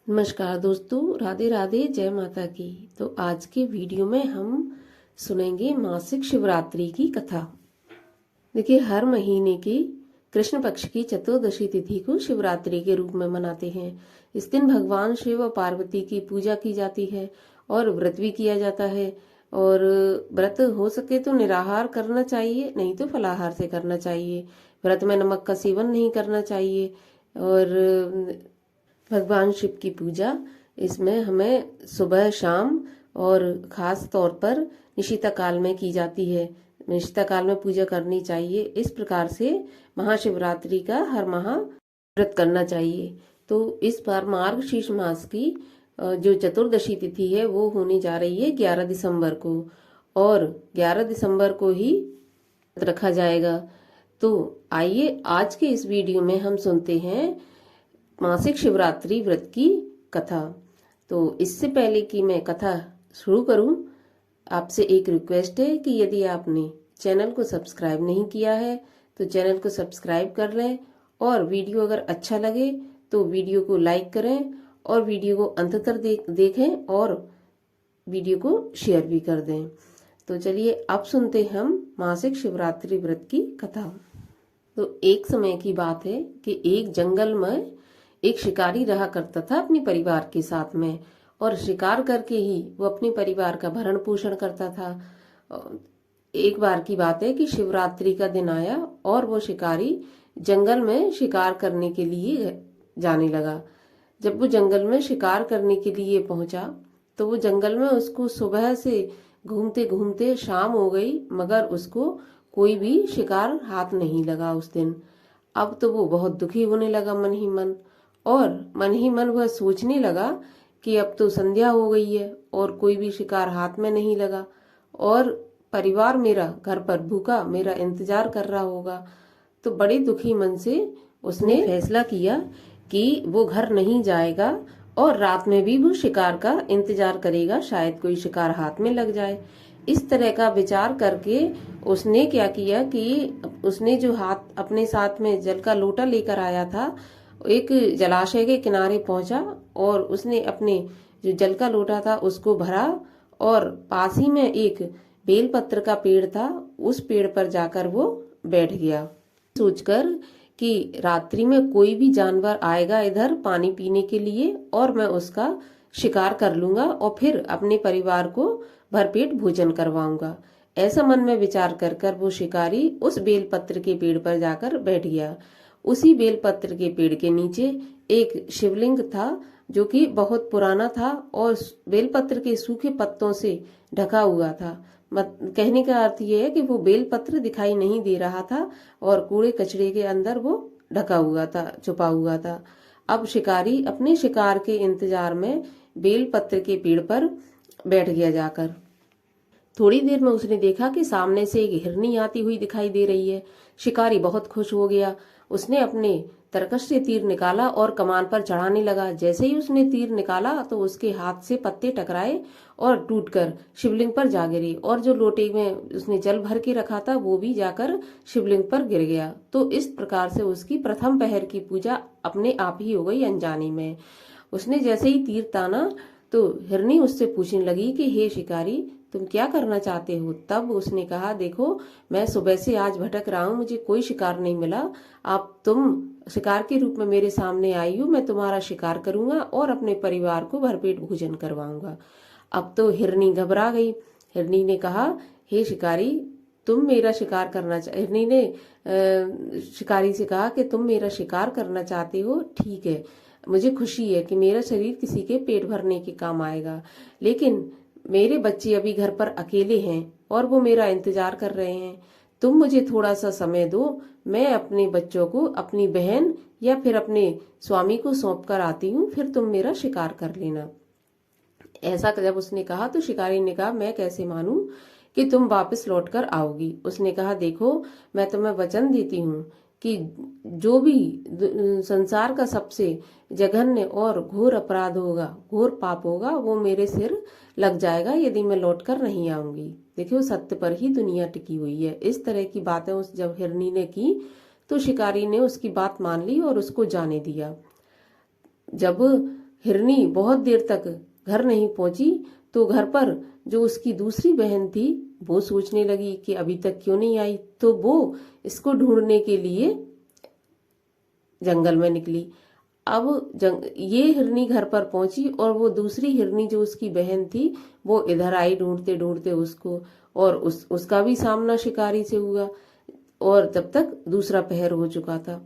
नमस्कार दोस्तों, राधे राधे, जय माता की। तो आज के वीडियो में हम सुनेंगे मासिक शिवरात्रि की कथा। देखिए, हर महीने की कृष्ण पक्ष की चतुर्दशी तिथि को शिवरात्रि के रूप में मनाते हैं। इस दिन भगवान शिव और पार्वती की पूजा की जाती है और व्रत भी किया जाता है। और व्रत हो सके तो निराहार करना चाहिए, नहीं तो फलाहार से करना चाहिए। व्रत में नमक का सेवन नहीं करना चाहिए। और भगवान शिव की पूजा इसमें हमें सुबह शाम और खास तौर पर निशिता काल में की जाती है। निशिता काल में पूजा करनी चाहिए। इस प्रकार से महाशिवरात्रि का हर माह व्रत करना चाहिए। तो इस बार मार्गशीर्ष मास की जो चतुर्दशी तिथि है वो होने जा रही है 11 दिसंबर को, और 11 दिसंबर को ही व्रत रखा जाएगा। तो आइए आज के इस वीडियो में हम सुनते हैं मासिक शिवरात्रि व्रत की कथा। तो इससे पहले कि मैं कथा शुरू करूं, आपसे एक रिक्वेस्ट है कि यदि आपने चैनल को सब्सक्राइब नहीं किया है तो चैनल को सब्सक्राइब कर लें, और वीडियो अगर अच्छा लगे तो वीडियो को लाइक करें और वीडियो को अंत तक देखें और वीडियो को शेयर भी कर दें। तो चलिए अब सुनते हम मासिक शिवरात्रि व्रत की कथा। तो एक समय की बात है कि एक जंगल में एक शिकारी रहा करता था अपने परिवार के साथ में, और शिकार करके ही वो अपने परिवार का भरण पोषण करता था। एक बार की बात है कि शिवरात्रि का दिन आया और वो शिकारी जंगल में शिकार करने के लिए जाने लगा। जब वो जंगल में शिकार करने के लिए पहुंचा तो वो जंगल में उसको सुबह से घूमते घूमते शाम हो गई, मगर उसको कोई भी शिकार हाथ नहीं लगा उस दिन। अब तो वो बहुत दुखी होने लगा मन ही मन, और मन ही मन वह सोचने लगा कि अब तो संध्या हो गई है और कोई भी शिकार हाथ में नहीं लगा, और परिवार मेरा घर पर भूखा मेरा इंतजार कर रहा होगा। तो बड़े दुखी मन से उसने फैसला किया कि वो घर नहीं जाएगा और रात में भी वो शिकार का इंतजार करेगा, शायद कोई शिकार हाथ में लग जाए। इस तरह का विचार करके उसने क्या किया कि उसने जो हाथ अपने साथ में जल का लोटा लेकर आया था, एक जलाशय के किनारे पहुंचा और उसने अपने जो जल का लोटा था उसको भरा, और पास ही में एक बेलपत्र का पेड़ था, उस पेड़ पर जाकर वो बैठ गया, सोचकर कि रात्रि में कोई भी जानवर आएगा इधर पानी पीने के लिए और मैं उसका शिकार कर लूंगा और फिर अपने परिवार को भरपेट भोजन करवाऊंगा। ऐसा मन में विचार कर कर वो शिकारी उस बेलपत्र के पेड़ पर जाकर बैठ गया। उसी बेलपत्र के पेड़ के नीचे एक शिवलिंग था जो कि बहुत पुराना था और बेलपत्र के सूखे पत्तों से ढका हुआ था। कहने का अर्थ यह है कि वो बेलपत्र दिखाई नहीं दे रहा था और कूड़े कचरे के अंदर वो ढका हुआ था, छुपा हुआ था। अब शिकारी अपने शिकार के इंतजार में बेलपत्र के पेड़ पर बैठ गया जाकर। थोड़ी देर में उसने देखा कि सामने से एक हिरनी आती हुई दिखाई दे रही है। शिकारी बहुत खुश हो गया। उसने अपने तरकश से तीर निकाला और कमान पर चढ़ाने लगा। जैसे ही उसने तीर निकाला तो उसके हाथ से पत्ते टकराए और टूटकर शिवलिंग पर जा गिरे, और जो लोटे में उसने जल भर के रखा था वो भी जाकर शिवलिंग पर गिर गया। तो इस प्रकार से उसकी प्रथम पहर की पूजा अपने आप ही हो गई अनजाने में। उसने जैसे ही तीर ताना तो हिरनी उससे पूछने लगी कि हे शिकारी, तुम क्या करना चाहते हो? तब उसने कहा, देखो मैं सुबह से आज भटक रहा हूँ, मुझे कोई शिकार नहीं मिला। अब तुम शिकार के रूप में मेरे सामने आई हो, मैं तुम्हारा शिकार करूंगा और अपने परिवार को भरपेट भोजन करवाऊंगा। अब तो हिरनी घबरा गई। हिरनी ने कहा, हे शिकारी, तुम मेरा शिकार करना हिरनी ने शिकारी से कहा कि तुम मेरा शिकार करना चाहते हो, ठीक है, मुझे खुशी है कि मेरा शरीर किसी के पेट भरने के काम आएगा, लेकिन मेरे बच्चे अभी घर पर अकेले हैं और वो मेरा इंतजार कर रहे हैं। तुम मुझे थोड़ा सा समय दो, मैं अपने बच्चों को अपनी बहन या फिर अपने स्वामी को सौंप कर आती हूँ, फिर तुम मेरा शिकार कर लेना। ऐसा जब उसने कहा तो शिकारी ने कहा, मैं कैसे मानूं कि तुम वापस लौट कर आओगी? उसने कहा, देखो मैं तुम्हें वचन देती हूँ कि जो भी संसार का सबसे जघन्य और घोर अपराध होगा, घोर पाप होगा, वो मेरे सिर लग जाएगा यदि मैं लौटकर नहीं आऊंगी। देखियो, सत्य पर ही दुनिया टिकी हुई है। इस तरह की बातें उस जब हिरनी ने की तो शिकारी ने उसकी बात मान ली और उसको जाने दिया। जब हिरनी बहुत देर तक घर नहीं पहुंची तो घर पर जो उसकी दूसरी बहन थी वो सोचने लगी कि अभी तक क्यों नहीं आई, तो वो इसको ढूंढने के लिए जंगल में निकली। अब ये हिरनी घर पर पहुंची और वो दूसरी हिरनी जो उसकी बहन थी वो इधर आई ढूंढते ढूंढते उसको, और उसका भी सामना शिकारी से हुआ और तब तक दूसरा पहर हो चुका था।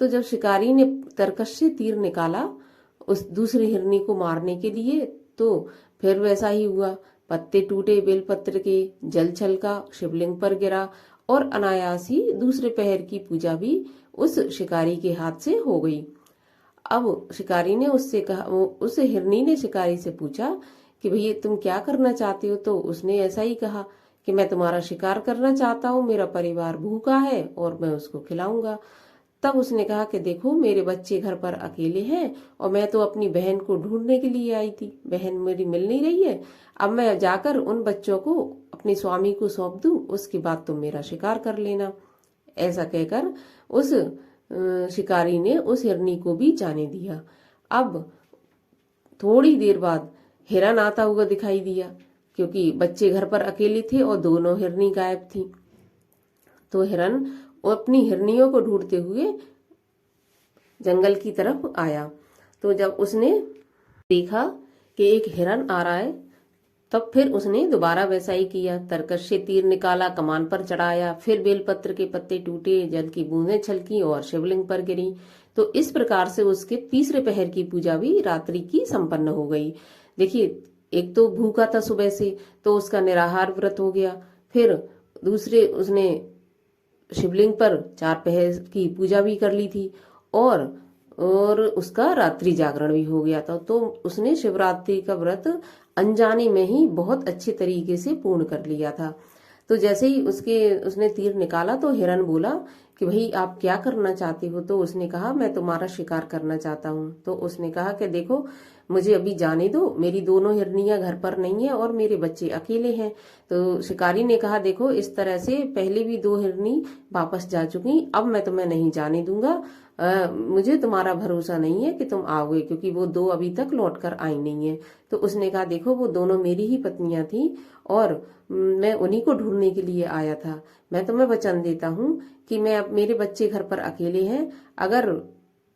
तो जब शिकारी ने तरकश से तीर निकाला उस दूसरी हिरनी को मारने के लिए, तो फिर वैसा ही हुआ। पत्ते टूटे बेलपत्र के, जल छलका, शिवलिंग पर गिरा और अनायास ही दूसरे पहर की पूजा भी उस शिकारी के हाथ से हो गई। अब शिकारी ने उससे कहा, उस हिरनी ने शिकारी से पूछा कि भैया तुम क्या करना चाहते हो? तो उसने ऐसा ही कहा कि मैं तुम्हारा शिकार करना चाहता हूँ, मेरा परिवार भूखा है और मैं उसको खिलाऊंगा। तब उसने कहा कि देखो मेरे बच्चे घर पर अकेले हैं और मैं तो अपनी बहन को ढूंढने के लिए आई थी, बहन मेरी मिल नहीं रही है। अब मैं जाकर उन बच्चों को अपने स्वामी को सौंप दूं, उसके बाद तुम मेरा शिकार कर लेना। ऐसा कहकर उस शिकारी ने उस हिरनी को भी जाने दिया। अब थोड़ी देर बाद हिरन आता हुआ दिखाई दिया, क्योंकि बच्चे घर पर अकेले थे और दोनों हिरनी गायब थी। तो हिरन अपनी हिरनियों को ढूंढते हुए जंगल की तरफ आया। तो जब उसने देखा कि एक हिरन आ रहा है, तब फिर उसने दोबारा वैसा ही किया। तरकश से तीर निकाला, कमान पर चढ़ाया, फिर बेलपत्र के पत्ते टूटे, जल की बूंदें छलकी और शिवलिंग पर गिरी। तो इस प्रकार से उसके तीसरे पहर की पूजा भी रात्रि की संपन्न हो गई। देखिए, एक तो भूखा था सुबह से, तो उसका निराहार व्रत हो गया। फिर दूसरे उसने शिवलिंग पर 4 पहर की पूजा भी कर ली थी और उसका रात्रि जागरण भी हो गया था। तो उसने शिवरात्रि का व्रत अनजाने में ही बहुत अच्छे तरीके से पूर्ण कर लिया था। तो जैसे ही उसने तीर निकाला तो हिरन बोला कि भाई आप क्या करना चाहते हो? तो उसने कहा मैं तुम्हारा शिकार करना चाहता हूँ। तो उसने कहा कि देखो मुझे अभी जाने दो, मेरी दोनों हिरनियां घर पर नहीं है और मेरे बच्चे अकेले हैं। तो शिकारी ने कहा देखो इस तरह से पहले भी 2 हिरनी वापस जा चुकी, अब मैं तुम्हें नहीं जाने दूंगा। मुझे तुम्हारा भरोसा नहीं है कि तुम आओगे, क्योंकि वो 2 अभी तक लौट कर आई नहीं है। तो उसने कहा देखो वो दोनों मेरी ही पत्नियां थी और मैं उन्हीं को ढूंढने के लिए आया था। मैं तुम्हें वचन देता हूँ कि मैं मेरे बच्चे घर पर अकेले हैं, अगर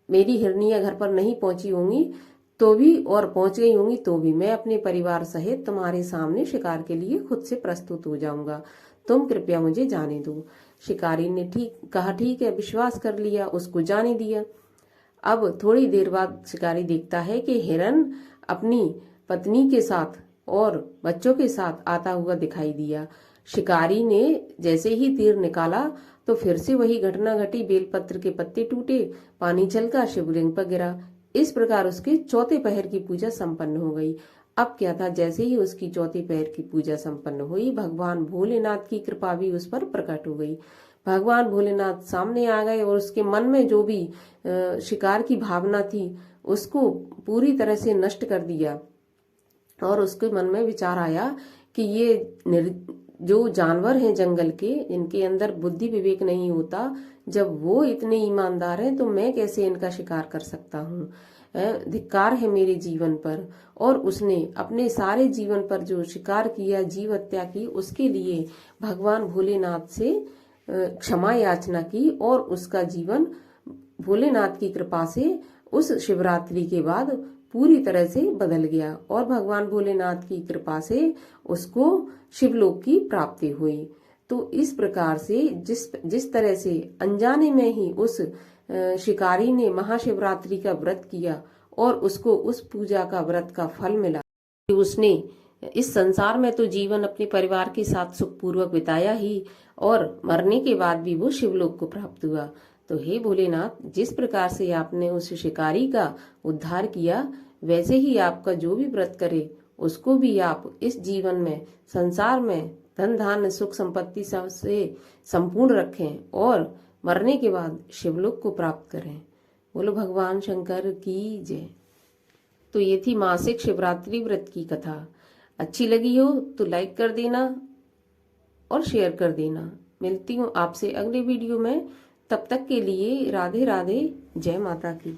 मेरी हिरनियां घर पर नहीं पहुंची होंगी तो भी और पहुंच गई होंगी तो भी मैं अपने परिवार सहित तुम्हारे सामने शिकार के लिए खुद से प्रस्तुत हो जाऊंगा। तुम कृपया मुझे जाने दो। शिकारी ने ठीक है, विश्वास कर लिया, उसको जाने दिया। अब थोड़ी देर बाद शिकारी देखता है कि हिरन अपनी पत्नी के साथ और बच्चों के साथ आता हुआ दिखाई दिया। शिकारी ने जैसे ही तीर निकाला तो फिर से वही घटना घटी, बेलपत्र के पत्ते टूटे, पानी छलका, शिवलिंग पर गिरा। इस प्रकार उसके चौथे पहर की पूजा संपन्न हो गई। अब क्या था, जैसे ही उसकी चौथे पहर की पूजा संपन्न हुई, भगवान भोलेनाथ की कृपा भी उस पर प्रकट हो गई। भगवान भोलेनाथ सामने आ गए और उसके मन में जो भी शिकार की भावना थी उसको पूरी तरह से नष्ट कर दिया। और उसके मन में विचार आया कि ये जो जानवर हैं जंगल के, इनके अंदर बुद्धि विवेक नहीं होता, जब वो इतने ईमानदार हैं तो मैं कैसे इनका शिकार कर सकता हूँ? धिक्कार है मेरे जीवन पर। और उसने अपने सारे जीवन पर जो शिकार किया, जीव हत्या की, उसके लिए भगवान भोलेनाथ से क्षमा याचना की और उसका जीवन भोलेनाथ की कृपा से उस शिवरात्रि के बाद पूरी तरह से बदल गया और भगवान भोलेनाथ की कृपा से उसको शिवलोक की प्राप्ति हुई। तो इस प्रकार से जिस तरह से अनजाने में ही उस शिकारी ने महाशिवरात्रि का व्रत किया और उसको उस पूजा का व्रत का फल मिला, उसने इस संसार में तो जीवन अपने परिवार के साथ सुखपूर्वक बिताया ही और मरने के बाद भी वो शिवलोक को प्राप्त हुआ। तो हे भोलेनाथ, जिस प्रकार से आपने उस शिकारी का उद्धार किया, वैसे ही आपका जो भी व्रत करे उसको भी आप इस जीवन में, संसार में धन धान्य सुख संपत्ति से संपूर्ण रखें और मरने के बाद शिवलोक को प्राप्त करें। बोलो भगवान शंकर की जय। तो ये थी मासिक शिवरात्रि व्रत की कथा। अच्छी लगी हो तो लाइक कर देना और शेयर कर देना। मिलती हूँ आपसे अगले वीडियो में, तब तक के लिए राधे राधे, जय माता की।